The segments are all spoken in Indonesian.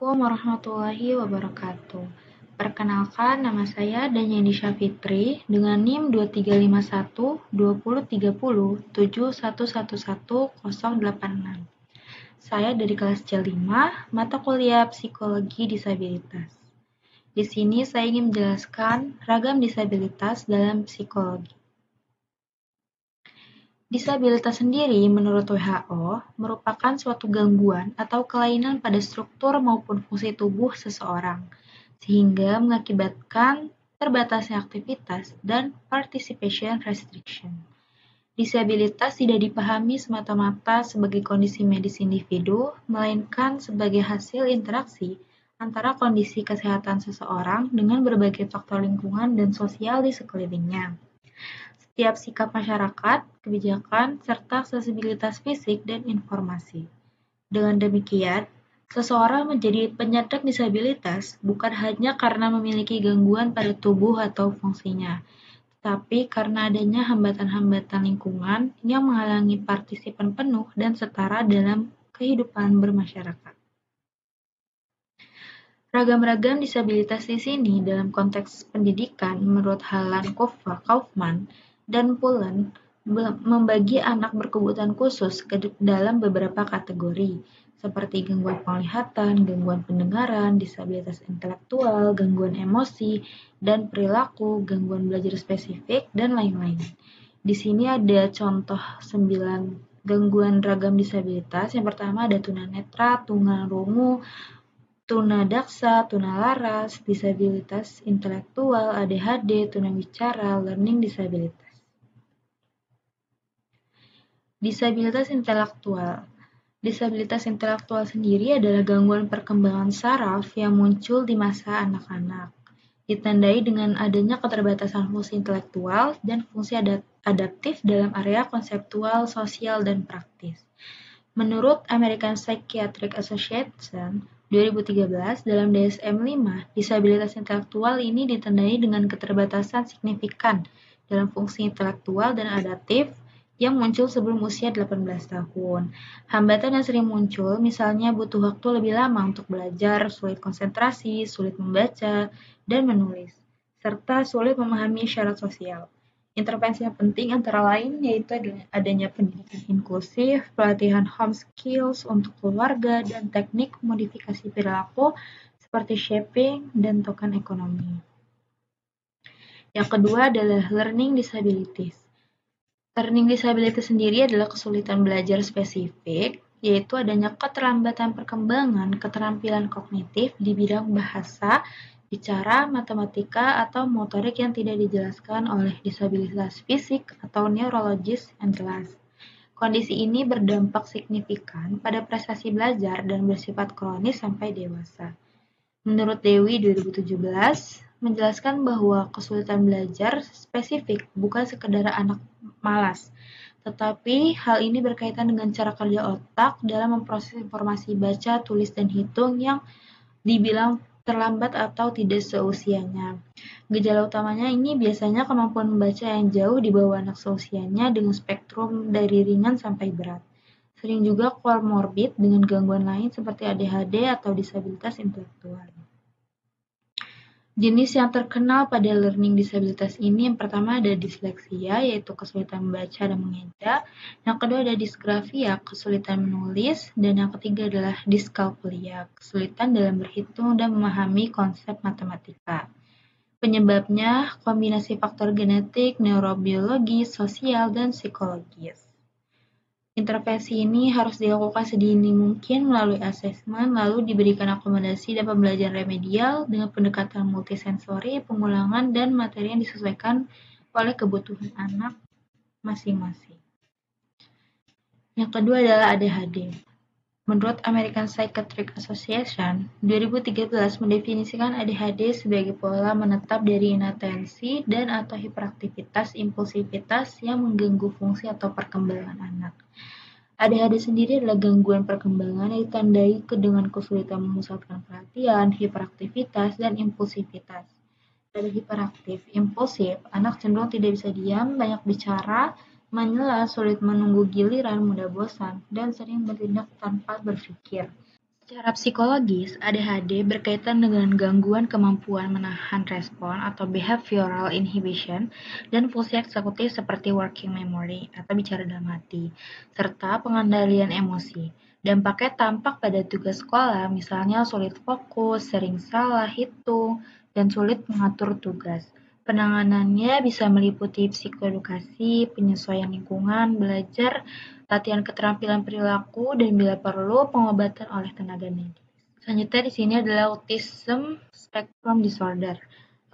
Assalamualaikum warahmatullahi wabarakatuh. Perkenalkan, nama saya Danyani Syafitri dengan NIM 2351 2030 7111086. Saya dari kelas C5, mata kuliah Psikologi Disabilitas. Di sini saya ingin menjelaskan ragam disabilitas dalam psikologi. Disabilitas sendiri menurut WHO merupakan suatu gangguan atau kelainan pada struktur maupun fungsi tubuh seseorang, sehingga mengakibatkan terbatasnya aktivitas dan participation restriction. Disabilitas tidak dipahami semata-mata sebagai kondisi medis individu, melainkan sebagai hasil interaksi antara kondisi kesehatan seseorang dengan berbagai faktor lingkungan dan sosial di sekelilingnya. Setiap sikap masyarakat, kebijakan, serta aksesibilitas fisik dan informasi. Dengan demikian, seseorang menjadi penyandang disabilitas bukan hanya karena memiliki gangguan pada tubuh atau fungsinya, tetapi karena adanya hambatan-hambatan lingkungan yang menghalangi partisipan penuh dan setara dalam kehidupan bermasyarakat. Ragam-ragam disabilitas di sini dalam konteks pendidikan menurut Halan Kaufman dan Pullen membagi anak berkebutuhan khusus ke dalam beberapa kategori, seperti gangguan penglihatan, gangguan pendengaran, disabilitas intelektual, gangguan emosi dan perilaku, gangguan belajar spesifik, dan lain-lain. Di sini ada contoh 9 gangguan ragam disabilitas. Yang pertama ada tunanetra, tunarungu, tunadaksa, tunalaras, disabilitas intelektual, ADHD, tunawicara, learning disability. Disabilitas intelektual. Disabilitas intelektual sendiri adalah gangguan perkembangan saraf yang muncul di masa anak-anak, ditandai dengan adanya keterbatasan fungsi intelektual dan fungsi adaptif dalam area konseptual, sosial, dan praktis. Menurut American Psychiatric Association 2013 dalam DSM-5, disabilitas intelektual ini ditandai dengan keterbatasan signifikan dalam fungsi intelektual dan adaptif yang muncul sebelum usia 18 tahun. Hambatan yang sering muncul misalnya butuh waktu lebih lama untuk belajar, sulit konsentrasi, sulit membaca dan menulis, serta sulit memahami syarat sosial. Intervensi yang penting antara lain yaitu adanya pendidikan inklusif, pelatihan home skills untuk keluarga, dan teknik modifikasi perilaku seperti shaping dan token ekonomi. Yang kedua adalah learning disabilities. Learning disability sendiri adalah kesulitan belajar spesifik, yaitu adanya keterlambatan perkembangan keterampilan kognitif di bidang bahasa, bicara, matematika, atau motorik yang tidak dijelaskan oleh disabilitas fisik atau neurologis yang jelas. Kondisi ini berdampak signifikan pada prestasi belajar dan bersifat kronis sampai dewasa. Menurut Dewi 2017, menjelaskan bahwa kesulitan belajar spesifik bukan sekedar anak malas, tetapi hal ini berkaitan dengan cara kerja otak dalam memproses informasi baca, tulis, dan hitung yang dibilang terlambat atau tidak seusianya. Gejala utamanya ini biasanya kemampuan membaca yang jauh di bawah anak seusianya dengan spektrum dari ringan sampai berat. Sering juga komorbid dengan gangguan lain seperti ADHD atau disabilitas intelektual. Jenis yang terkenal pada learning disabilitas ini yang pertama ada disleksia, yaitu kesulitan membaca dan mengeja. Yang kedua ada disgrafia, kesulitan menulis. Dan yang ketiga adalah diskalkulia, kesulitan dalam berhitung dan memahami konsep matematika. Penyebabnya kombinasi faktor genetik, neurobiologi, sosial, dan psikologis. Intervensi ini harus dilakukan sedini mungkin melalui asesmen, lalu diberikan akomodasi dan pembelajaran remedial dengan pendekatan multisensori, pengulangan, dan materi yang disesuaikan oleh kebutuhan anak masing-masing. Yang kedua adalah ADHD. Menurut American Psychiatric Association, 2013 mendefinisikan ADHD sebagai pola menetap dari inatensi dan atau hiperaktivitas impulsivitas yang mengganggu fungsi atau perkembangan anak. ADHD sendiri adalah gangguan perkembangan yang ditandai dengan kesulitan memusatkan perhatian, hiperaktivitas, dan impulsivitas. Pada hiperaktif, impulsif, anak cenderung tidak bisa diam, banyak bicara, menyela, sulit menunggu giliran, mudah bosan, dan sering bertindak tanpa berpikir. Secara psikologis, ADHD berkaitan dengan gangguan kemampuan menahan respon atau behavioral inhibition dan fungsi eksekutif seperti working memory atau bicara dalam hati, serta pengendalian emosi. Dampaknya tampak pada tugas sekolah, misalnya sulit fokus, sering salah hitung, dan sulit mengatur tugas. Penanganannya bisa meliputi psikoedukasi, penyesuaian lingkungan, belajar, latihan keterampilan perilaku, dan bila perlu pengobatan oleh tenaga medis. Selanjutnya di sini adalah Autism Spectrum Disorder.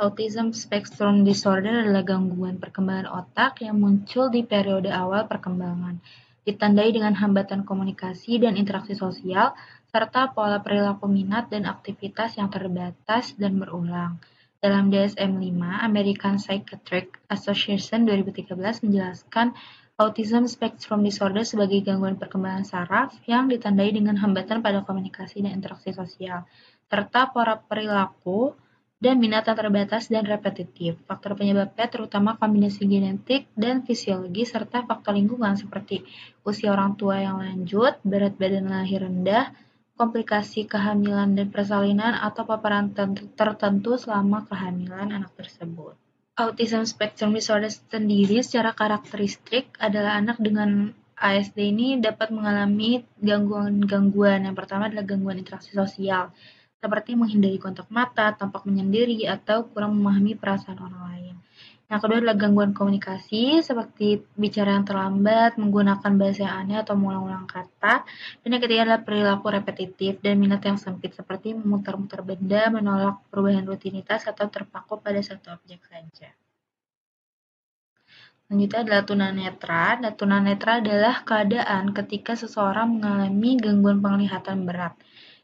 Autism Spectrum Disorder adalah gangguan perkembangan otak yang muncul di periode awal perkembangan, ditandai dengan hambatan komunikasi dan interaksi sosial, serta pola perilaku minat dan aktivitas yang terbatas dan berulang. Dalam DSM-5, American Psychiatric Association 2013 menjelaskan Autism Spectrum Disorder sebagai gangguan perkembangan saraf yang ditandai dengan hambatan pada komunikasi dan interaksi sosial, serta pola perilaku dan minat yang terbatas dan repetitif. Faktor penyebabnya terutama kombinasi genetik dan fisiologi serta faktor lingkungan seperti usia orang tua yang lanjut, berat badan lahir rendah, komplikasi kehamilan dan persalinan, atau paparan tertentu selama kehamilan anak tersebut. Autism Spectrum Disorder sendiri secara karakteristik adalah anak dengan ASD ini dapat mengalami gangguan-gangguan. Yang pertama adalah gangguan interaksi sosial, seperti menghindari kontak mata, tampak menyendiri, atau kurang memahami perasaan orang lain. Yang kedua adalah gangguan komunikasi, seperti bicara yang terlambat, menggunakan bahasa yang aneh, atau mengulang-ulang kata. Dan yang ketiga adalah perilaku repetitif dan minat yang sempit, seperti memutar-mutar benda, menolak perubahan rutinitas, atau terpaku pada satu objek saja. Selanjutnya adalah tunanetra. Nah, tunanetra adalah keadaan ketika seseorang mengalami gangguan penglihatan berat,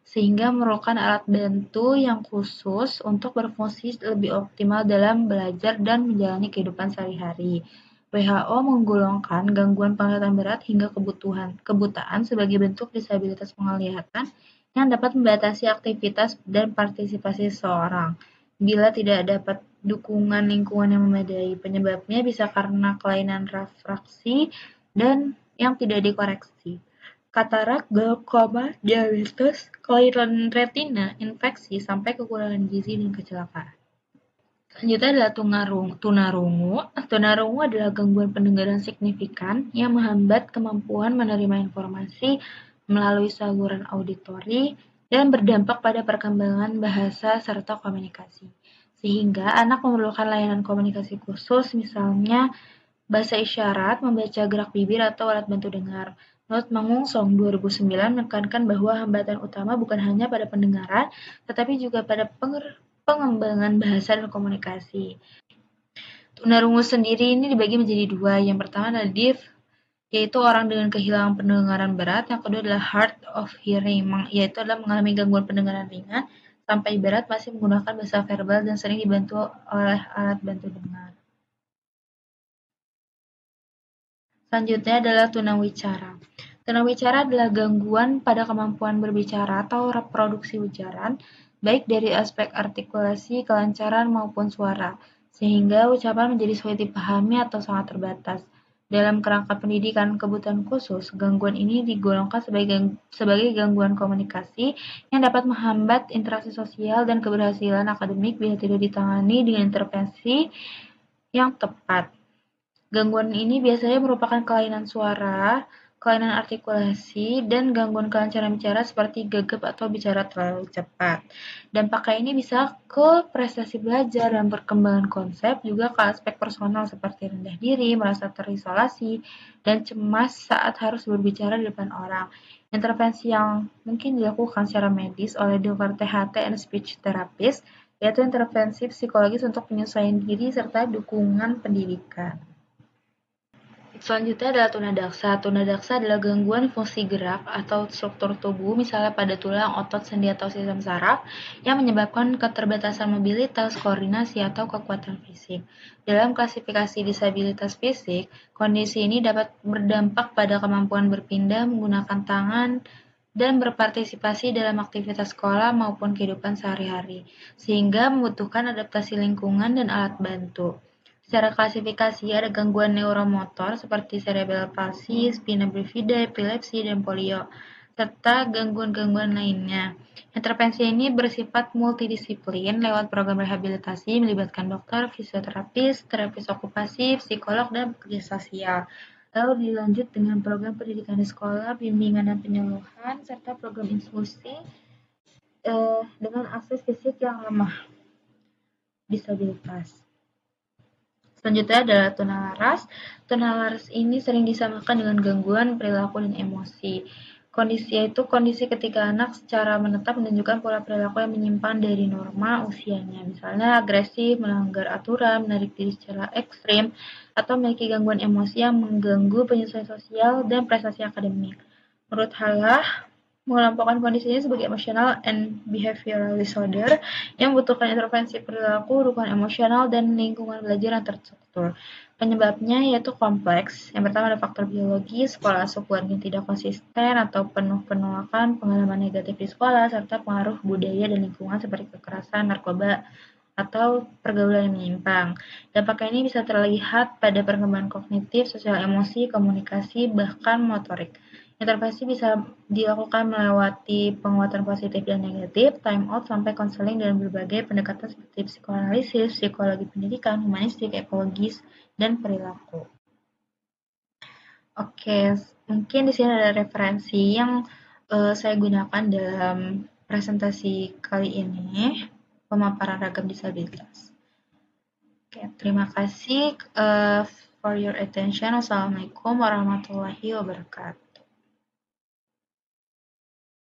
sehingga memerlukan alat bantu yang khusus untuk berfungsi lebih optimal dalam belajar dan menjalani kehidupan sehari-hari. WHO menggolongkan gangguan penglihatan berat hingga kebutaan sebagai bentuk disabilitas penglihatan yang dapat membatasi aktivitas dan partisipasi seseorang. Bila tidak dapat dukungan lingkungan yang memadai, penyebabnya bisa karena kelainan refraksi dan yang tidak dikoreksi. Katarak, glaukoma, diabetes, kelainan retina, infeksi, sampai kekurangan gizi dan kecelakaan. Selanjutnya adalah tunarungu. Tunarungu adalah gangguan pendengaran signifikan yang menghambat kemampuan menerima informasi melalui saluran auditori dan berdampak pada perkembangan bahasa serta komunikasi. Sehingga anak memerlukan layanan komunikasi khusus, misalnya bahasa isyarat, membaca gerak bibir, atau alat bantu dengar. Menurut Mangungsong 2009 menekankan bahwa hambatan utama bukan hanya pada pendengaran, tetapi juga pada pengembangan bahasa dan komunikasi. Tunarungu sendiri ini dibagi menjadi dua. Yang pertama adalah deaf, yaitu orang dengan kehilangan pendengaran berat. Yang kedua adalah hard of hearing, yaitu adalah mengalami gangguan pendengaran ringan sampai berat, masih menggunakan bahasa verbal dan sering dibantu oleh alat bantu dengar. Selanjutnya adalah tunawicara. Tunawicara adalah gangguan pada kemampuan berbicara atau reproduksi ujaran, baik dari aspek artikulasi, kelancaran, maupun suara, sehingga ucapan menjadi sulit dipahami atau sangat terbatas. Dalam kerangka pendidikan kebutuhan khusus, gangguan ini digolongkan sebagai gangguan komunikasi yang dapat menghambat interaksi sosial dan keberhasilan akademik bila tidak ditangani dengan intervensi yang tepat. Gangguan ini biasanya merupakan kelainan suara, kelainan artikulasi, dan gangguan kelancaran bicara seperti gagap atau bicara terlalu cepat. Dampaknya ini bisa ke prestasi belajar dan perkembangan konsep, juga ke aspek personal seperti rendah diri, merasa terisolasi, dan cemas saat harus berbicara di depan orang. Intervensi yang mungkin dilakukan secara medis oleh dokter THT and speech therapist, yaitu intervensi psikologis untuk penyesuaian diri serta dukungan pendidikan. Selanjutnya adalah tunadaksa. Tunadaksa adalah gangguan fungsi gerak atau struktur tubuh, misalnya pada tulang, otot, sendi, atau sistem saraf, yang menyebabkan keterbatasan mobilitas, koordinasi, atau kekuatan fisik. Dalam klasifikasi disabilitas fisik, kondisi ini dapat berdampak pada kemampuan berpindah, menggunakan tangan, dan berpartisipasi dalam aktivitas sekolah maupun kehidupan sehari-hari, sehingga membutuhkan adaptasi lingkungan dan alat bantu. Secara klasifikasi ada gangguan neuromotor seperti cerebral palsy, spina bifida, epilepsi, dan polio. serta gangguan-gangguan lainnya. Intervensi ini bersifat multidisiplin lewat program rehabilitasi melibatkan dokter, fisioterapis, terapis okupasi, psikolog, dan pekerja sosial. Lalu dilanjut dengan program pendidikan di sekolah, bimbingan dan penyuluhan, serta program inklusi dengan akses fisik yang lemah disabilitas. Selanjutnya adalah tunalaras. Tunalaras ini sering disamakan dengan gangguan perilaku dan emosi. Kondisi yaitu kondisi ketika anak secara menetap menunjukkan pola perilaku yang menyimpang dari norma usianya. Misalnya agresif, melanggar aturan, menarik diri secara ekstrim, atau memiliki gangguan emosi yang mengganggu penyesuaian sosial dan prestasi akademik. Menurut Halah, mengelompokkan kondisi ini sebagai emotional and behavioral disorder yang membutuhkan intervensi perilaku, dukungan emosional, dan lingkungan belajar yang terstruktur. Penyebabnya yaitu kompleks. Yang pertama ada faktor biologis, pola asuh keluarga yang tidak konsisten atau penuh penolakan, pengalaman negatif di sekolah, serta pengaruh budaya dan lingkungan seperti kekerasan, narkoba, atau pergaulan yang menyimpang. Dampaknya ini bisa terlihat pada perkembangan kognitif, sosial emosi, komunikasi, bahkan motorik. Intervensi bisa dilakukan melewati penguatan positif dan negatif, time out, sampai konseling dengan berbagai pendekatan seperti psikoanalisis, psikologi pendidikan, humanistik, ekologis, dan perilaku. Oke, mungkin di sini ada referensi yang saya gunakan dalam presentasi kali ini, pemaparan ragam disabilitas. Oke, terima kasih for your attention. Wassalamualaikum warahmatullahi wabarakatuh.